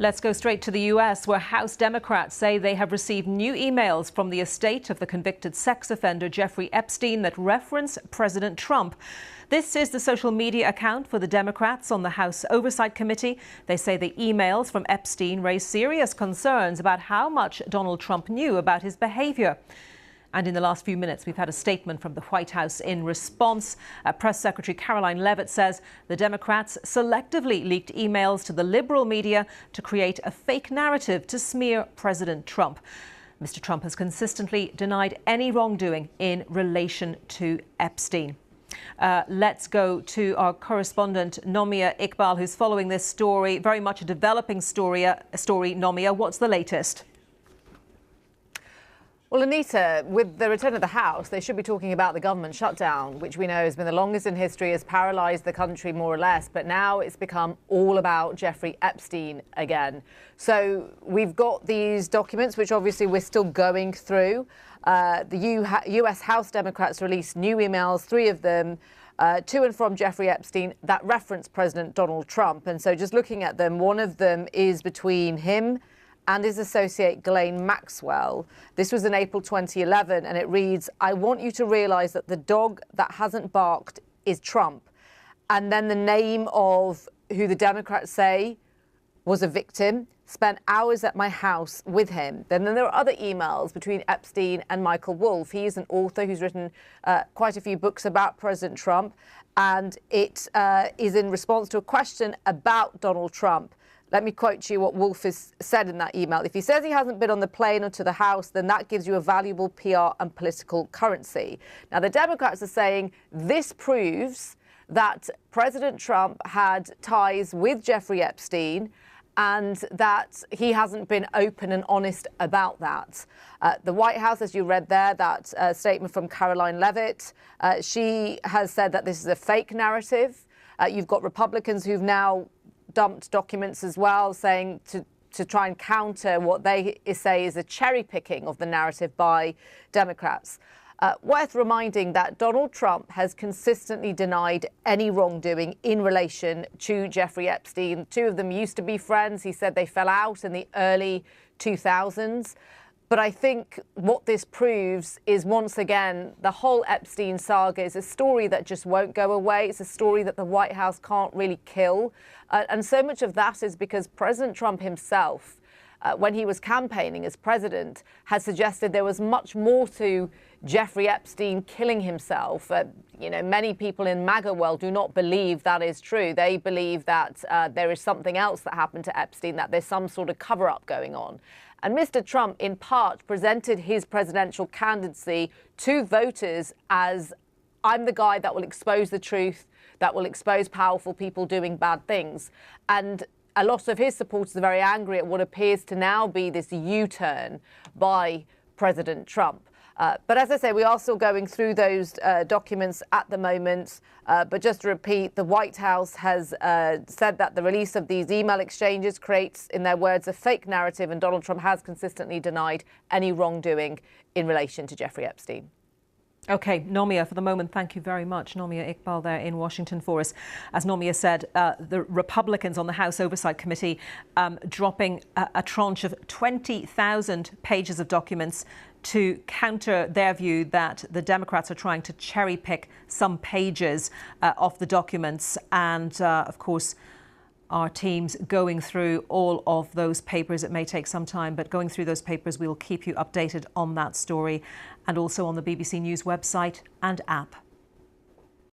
Let's go straight to the U.S., where House Democrats say they have received new emails from the estate of the convicted sex offender Jeffrey Epstein that reference President Trump. This is the social media account for the Democrats on the House Oversight Committee. They say the emails from Epstein raise serious concerns about how much Donald Trump knew about his behavior. And in the last few minutes, we've had a statement from the White House in response. Press Secretary Caroline Leavitt says the Democrats selectively leaked emails to the liberal media to create a fake narrative to smear President Trump. Mr. Trump has consistently denied any wrongdoing in relation to Epstein. Let's go to our correspondent, Nomia Iqbal, who's following this story. Very much a developing story. Nomia, what's the latest? Well, Anita, with the return of the House, they should be talking about the government shutdown, which we know has been the longest in history, has paralysed the country more or less. But now it's become all about Jeffrey Epstein again. So we've got these documents, which obviously we're still going through. The US House Democrats released new emails, 3 of them, to and from Jeffrey Epstein that reference President Donald Trump. And so just looking at them, one of them is between him and his associate Ghislaine Maxwell. This was in April 2011, and it reads, "I want you to realise that the dog that hasn't barked is Trump." And then the name of who the Democrats say was a victim, spent hours at my house with him. Then there are other emails between Epstein and Michael Wolff. He is an author who's written quite a few books about President Trump, and it is in response to a question about Donald Trump. Let me quote you what Wolff has said in that email. "If he says he hasn't been on the plane or to the House, then that gives you a valuable PR and political currency." Now, the Democrats are saying this proves that President Trump had ties with Jeffrey Epstein and that he hasn't been open and honest about that. The White House, as you read there, that statement from Caroline Leavitt, she has said that this is a fake narrative. You've got Republicans who've now dumped documents as well, saying to try and counter what they say is a cherry picking of the narrative by Democrats. Worth reminding that Donald Trump has consistently denied any wrongdoing in relation to Jeffrey Epstein. 2 of them used to be friends. He said they fell out in the early 2000s. But I think what this proves is, once again, the whole Epstein saga is a story that just won't go away. It's a story that the White House can't really kill. And so much of that is because President Trump himself, when he was campaigning as president, had suggested there was much more to Jeffrey Epstein killing himself. Many people in MAGA world do not believe that is true. They believe that there is something else that happened to Epstein, that there's some sort of cover-up going on. And Mr. Trump, in part, presented his presidential candidacy to voters as, I'm the guy that will expose the truth, that will expose powerful people doing bad things. And a lot of his supporters are very angry at what appears to now be this U-turn by President Trump. But as I say, we are still going through those documents at the moment. But just to repeat, the White House has said that the release of these email exchanges creates, in their words, a fake narrative, and Donald Trump has consistently denied any wrongdoing in relation to Jeffrey Epstein. OK, Nomia, for the moment, thank you very much. Nomia Iqbal there in Washington for us. As Nomia said, the Republicans on the House Oversight Committee dropping a tranche of 20,000 pages of documents to counter their view that the Democrats are trying to cherry pick some pages of the documents. And of course, our teams going through all of those papers. It may take some time, but going through those papers, we'll keep you updated on that story and also on the BBC News website and app.